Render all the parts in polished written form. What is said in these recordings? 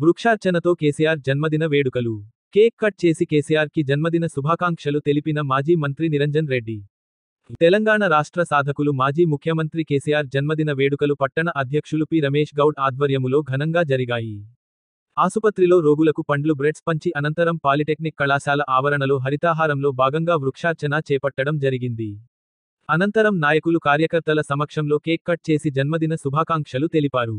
వృక్షార్చనతో కేసీఆర్ జన్మదిన వేడుకలు. Cake cut చేసి కేసీఆర్ కి జన్మదిన శుభాకాంక్షలు తెలిపిన మాజీ మంత్రి నిరంజన్ రెడ్డి. తెలంగాణ రాష్ట్ర సాధకులు మాజీ ముఖ్యమంత్రి కేసీఆర్ జన్మదిన వేడుకలు పట్టణ అధ్యక్షులు పి రమేష్ గౌడ్ ఆధ్వర్యములో ఘనంగా జరిగాయి. ఆసుపత్రిలో రోగులకు పండ్లు బ్రెడ్స్ పంచి అనంతరం పాలిటెక్నిక్ కళాశాల ఆవరణలో హరితాహారంలో భాగంగా వృక్షార్చన చేపట్టడం జరిగింది. అనంతరం నాయకులు కార్యకర్తల సమక్షంలో కేక్ కట్ చేసి జన్మదిన శుభాకాంక్షలు తెలిపారు.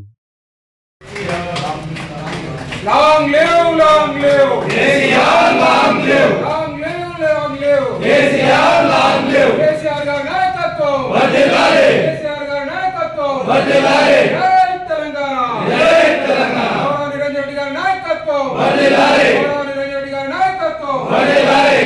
Long live, long live. KCR, long live. Long live, long live. KCR, long live. KCR గారి నాయకత్వం వర్ధిల్లాలి. KCR గారి నాయకత్వం వర్ధిల్లాలి. జై తెలంగాణ. జై తెలంగాణ. నిరంజన్ రెడ్డి గారి నాయకత్వం వర్ధిల్లాలి. నిరంజన్ రెడ్డి గారి నాయకత్వం వర్ధిల్లాలి.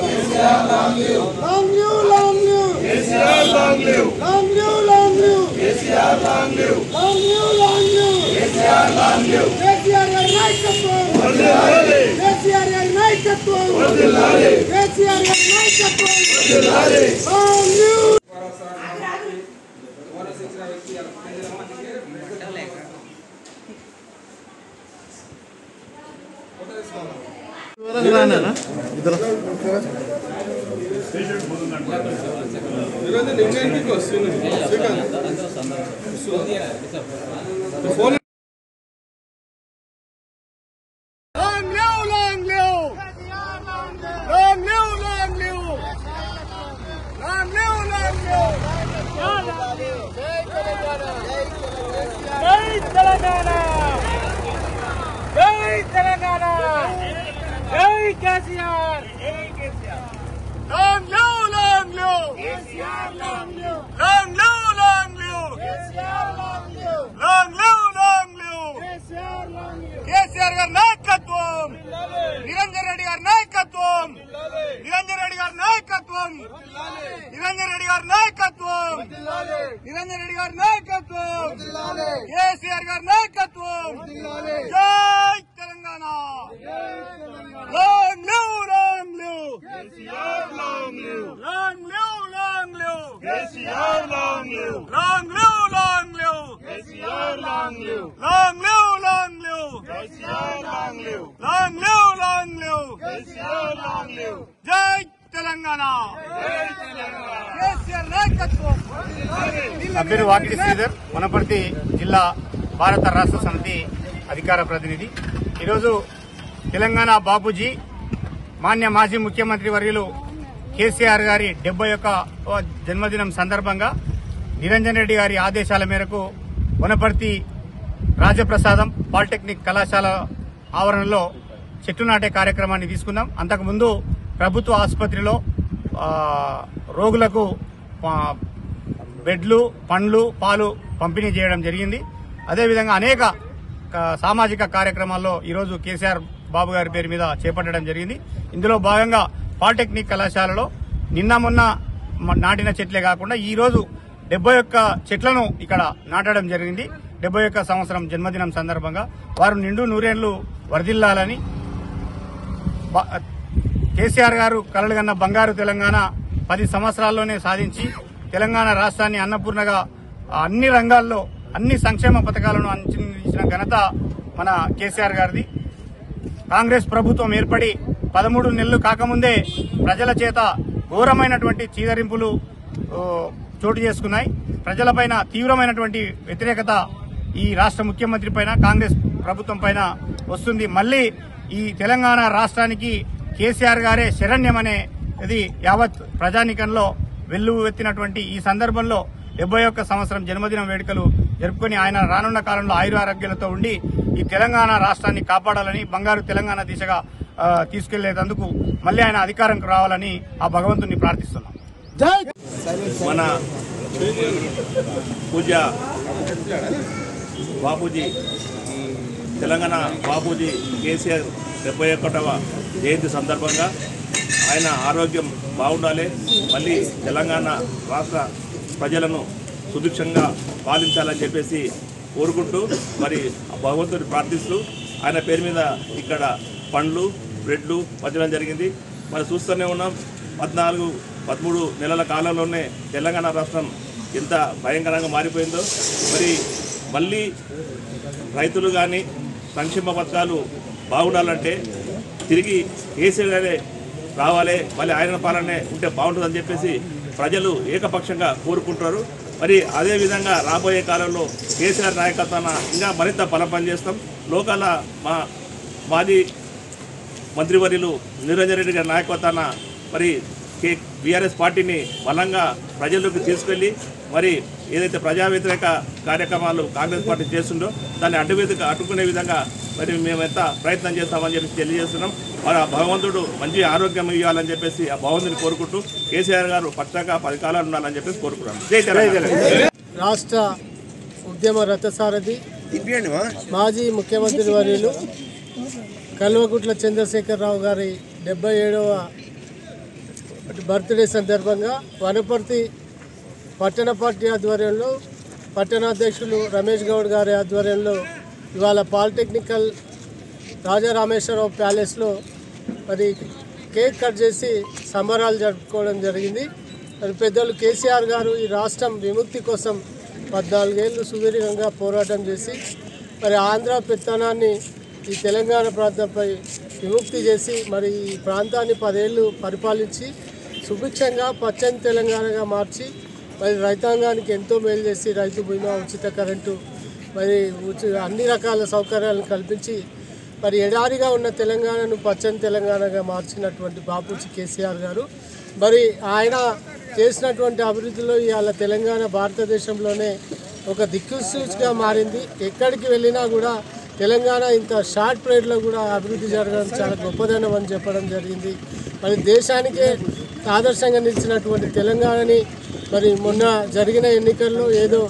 KCR, long live. Long live, long live. KCR, long live. Long live, long live. KCR, long live. Long live, long live. KCR, long live. KCR గారి నాయకత్వం వర్ధిల్లాలి. KCR గారి నాయకత్వం వర్ధిల్లాలి. KCR గారి నాయకత్వం వర్ధిల్లాలి. Long live. Long live, long live. Long live, long live. Long live, long live. Jai Telangana. Jai Telangana. Jai KCR. Long live, long live. KCR, long live. Long live, long live. KCR, long live. Long live, long live. KCR, long live. KCR గారి నాయకత్వం నిరంజన్ రెడ్డి గారి నాయకత్వం నిరంజన్ రెడ్డి గారి నాయకత్వం నిరంజన్ రెడ్డి గారి నాయకత్వం నిరంజన్ రెడ్డి గారి నాయకత్వం కేసీఆర్ గారి నాయకత్వం జై Telangana. Long live, long live. KCR, long live. Long live, long live. KCR, long live. Long live, long live. KCR, long live. Long live, long live. KCR, long live. Long live, long live. KCR, long live. జై తెలంగాణ. కేసీఆర్ నాయకత్వం. నా పేరు వాకిటి శ్రీధర్, వనపర్తి జిల్లా భారత రాష్ట్ర సమితి అధికార ప్రతినిధి. ఈరోజు తెలంగాణ బాపూజీ మాన్య మాజీ ముఖ్యమంత్రి వర్యులు కేసీఆర్ గారి 71వ జన్మదినం సందర్భంగా నిరంజన్ రెడ్డి గారి ఆదేశాల మేరకు వనపర్తి రాజప్రసాదం పాలిటెక్నిక్ కళాశాల ఆవరణలో చెట్లు నాటే కార్యక్రమాన్ని తీసుకున్నాం. అంతకుముందు ప్రభుత్వ ఆసుపత్రిలో రోగులకు బెడ్లు, పండ్లు, పాలు పంపిణీ చేయడం జరిగింది. అదేవిధంగా అనేక సామాజిక కార్యక్రమాల్లో ఈరోజు కేసీఆర్ బాబు గారి పేరు మీద చేపట్టడం జరిగింది. ఇందులో భాగంగా పాలిటెక్నిక్ కళాశాలలో నిన్న మొన్న నాటిన చెట్లే కాకుండా ఈరోజు 71 చెట్లను ఇక్కడ నాటడం జరిగింది. 71 సంవత్సరం జన్మదినం సందర్భంగా వారు నిండు నూరేళ్లు వర్ధిల్లాలని, కేసీఆర్ గారు కలలుగన్న బంగారు తెలంగాణ 10 సంవత్సరాల్లోనే సాధించి తెలంగాణ రాష్ట్రాన్ని అన్నపూర్ణగా అన్ని రంగాల్లో అన్ని సంక్షేమ పథకాలను అందించిన ఘనత మన కేసీఆర్ గారిది. కాంగ్రెస్ ప్రభుత్వం ఏర్పడి 13 నెలలు కాకముందే ప్రజల చేత ఘోరమైనటువంటి చీదరింపులు చోటు చేసుకున్నాయి. ప్రజలపైన తీవ్రమైనటువంటి వ్యతిరేకత ఈ రాష్ట్ర ముఖ్యమంత్రి పైన, కాంగ్రెస్ ప్రభుత్వం పైన వస్తుంది. మళ్లీ ఈ తెలంగాణ రాష్ట్రానికి కేసీఆర్ గారే శరణ్యమనేది యావత్ ప్రజానీకంలో వెల్లువెత్తినటువంటి ఈ సందర్భంలో 71 సంవత్సరం జన్మదిన వేడుకలు జరుపుకుని ఆయన రానున్న కాలంలో ఆయురారోగ్యాలతో ఉండి ఈ తెలంగాణ రాష్ట్రాన్ని కాపాడాలని, బంగారు తెలంగాణ దిశగా తీసుకెళ్లేందుకు మళ్లీ ఆయన అధికారంకు రావాలని ఆ భగవంతుని ప్రార్థిస్తున్నాం. మన పూజ్య బాపూజీ, తెలంగాణ బాపూజీ కేసీఆర్ 71వ జయంతి సందర్భంగా ఆయన ఆరోగ్యం బాగుండాలి, మళ్ళీ తెలంగాణ రాష్ట్ర ప్రజలను సుభిక్షంగా పాలించాలని చెప్పేసి కోరుకుంటూ మరి భగవంతుని ప్రార్థిస్తూ ఆయన పేరు మీద ఇక్కడ పండ్లు, బ్రెడ్లు పంచడం జరిగింది. మరి చూస్తూనే ఉన్నాం, 14-13 నెలల కాలంలోనే తెలంగాణ రాష్ట్రం ఎంత భయంకరంగా మారిపోయిందో. మరి మళ్ళీ రైతులు కానీ సంక్షేమ పథకాలు బాగుండాలంటే తిరిగి కేసీఆర్ గారే రావాలి, మళ్ళీ ఆయన పాలనే ఉంటే బాగుంటుందని చెప్పేసి ప్రజలు ఏకపక్షంగా కోరుకుంటారు. మరి అదేవిధంగా రాబోయే కాలంలో కేసీఆర్ నాయకత్వాన ఇంకా మరింత బలం పనిచేస్తాం. లోకల్ మా మాజీ మంత్రివర్యులు నిరంజన్ రెడ్డి గారి నాయకత్వాన మరి బీఆర్ఎస్ పార్టీని బలంగా ప్రజల్లోకి తీసుకెళ్ళి మరి ఏదైతే ప్రజా వ్యతిరేక కార్యక్రమాలు కాంగ్రెస్ పార్టీ చేస్తుందో దాన్ని అడ్డుకునే విధంగా మరి మేము ఎంత ప్రయత్నం చేస్తామని చెప్పి తెలియజేస్తున్నాం. మరి ఆ భగవంతుడు మంచి ఆరోగ్యం ఇవ్వాలని చెప్పేసి ఆ భగవంతుని కోరుకుంటూ కేసీఆర్ గారు పచ్చగా 10 కాలాలు ఉండాలని చెప్పేసి కోరుకుంటున్నాం. జై తెలంగాణ. రాష్ట్ర ఉద్యమ రథసారథి మాజీ ముఖ్యమంత్రి వర్యులు కల్వకుంట్ల చంద్రశేఖరరావు గారి 77వ బర్త్డే సందర్భంగా వనపర్తి పట్టణ పార్టీ ఆధ్వర్యంలో పట్టణాధ్యక్షులు రమేష్ గౌడ్ గారి ఆధ్వర్యంలో ఇవాళ పాలిటెక్నికల్ రాజా రామేశ్వరరావు ప్యాలెస్లో మరి కేక్ కట్ చేసి సంబరాలు జరుపుకోవడం జరిగింది. మరి పెద్దలు కేసీఆర్ గారు ఈ రాష్ట్రం విముక్తి కోసం 14 ఏళ్ళు సుదీర్ఘంగా పోరాటం చేసి మరి ఆంధ్ర పెత్తనాన్ని ఈ తెలంగాణ ప్రాంతంపై విముక్తి చేసి మరి ఈ ప్రాంతాన్ని 10 ఏళ్ళు పరిపాలించి సుభిక్షంగా పచ్చని తెలంగాణగా మార్చి మరి రైతాంగానికి ఎంతో మేలు చేసి రైతు బీమా, ఉచిత కరెంటు, మరి అన్ని రకాల సౌకర్యాలను కల్పించి మరి ఎడారిగా ఉన్న తెలంగాణను పచ్చని తెలంగాణగా మార్చినటువంటి బాపూజీ కేసీఆర్ గారు మరి ఆయన చేసినటువంటి అభివృద్ధిలో ఇవాళ తెలంగాణ భారతదేశంలోనే ఒక దిక్సూచిగా మారింది. ఎక్కడికి వెళ్ళినా కూడా తెలంగాణ ఇంత షార్ట్ పీరియడ్లో కూడా అభివృద్ధి జరగడం చాలా గొప్పదనం అని చెప్పడం జరిగింది. మరి దేశానికే ఆదర్శంగా నిలిచినటువంటి తెలంగాణని మరి మొన్న జరిగిన ఎన్నికల్లో ఏదో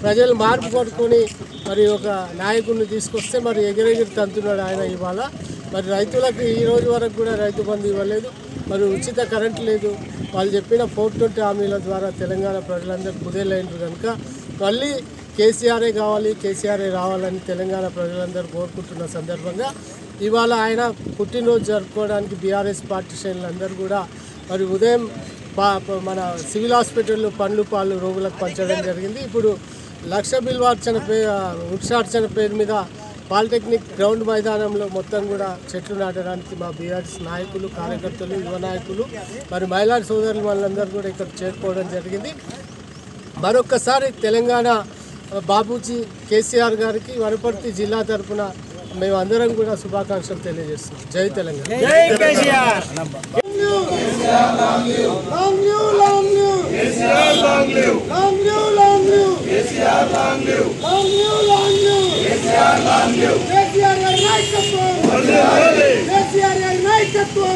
ప్రజలు మార్పు పట్టుకొని మరి ఒక నాయకుడిని తీసుకొస్తే మరి ఎగిరెగిరి తంతున్నాడు ఆయన. ఇవాళ మరి రైతులకు ఈ రోజు వరకు కూడా రైతు బంధు ఇవ్వలేదు, మరి ఉచిత కరెంట్ లేదు. వాళ్ళు చెప్పిన 420 హామీల ద్వారా తెలంగాణ ప్రజలందరూ కుదేలైనరు కనుక మళ్ళీ కేసీఆరే కావాలి, కేసీఆరే రావాలని తెలంగాణ ప్రజలందరూ కోరుకుంటున్న సందర్భంగా ఇవాళ ఆయన పుట్టినరోజు జరుపుకోవడానికి బీఆర్ఎస్ పార్టీ శ్రేణులందరూ కూడా మరి ఉదయం మన సివిల్ హాస్పిటల్లో పండ్లు పాలు రోగులకు పంచడం జరిగింది. ఇప్పుడు 1,00,000 బిల్వార్చన వృక్షార్చన పేరు మీద పాలిటెక్నిక్ గ్రౌండ్ మైదానంలో మొత్తం కూడా చెట్లు నాటడానికి మా బీఆర్ఎస్ నాయకులు, కార్యకర్తలు, యువ నాయకులు మరి మహిళా సోదరులు వాళ్ళందరూ కూడా ఇక్కడ చేరుకోవడం జరిగింది. మరొక్కసారి తెలంగాణ బాపూజీ కేసీఆర్ గారికి వనపర్తి జిల్లా తరఫున మేమందరం కూడా శుభాకాంక్షలు తెలియజేస్తున్నాం. జై తెలంగాణ. నాయకత్వం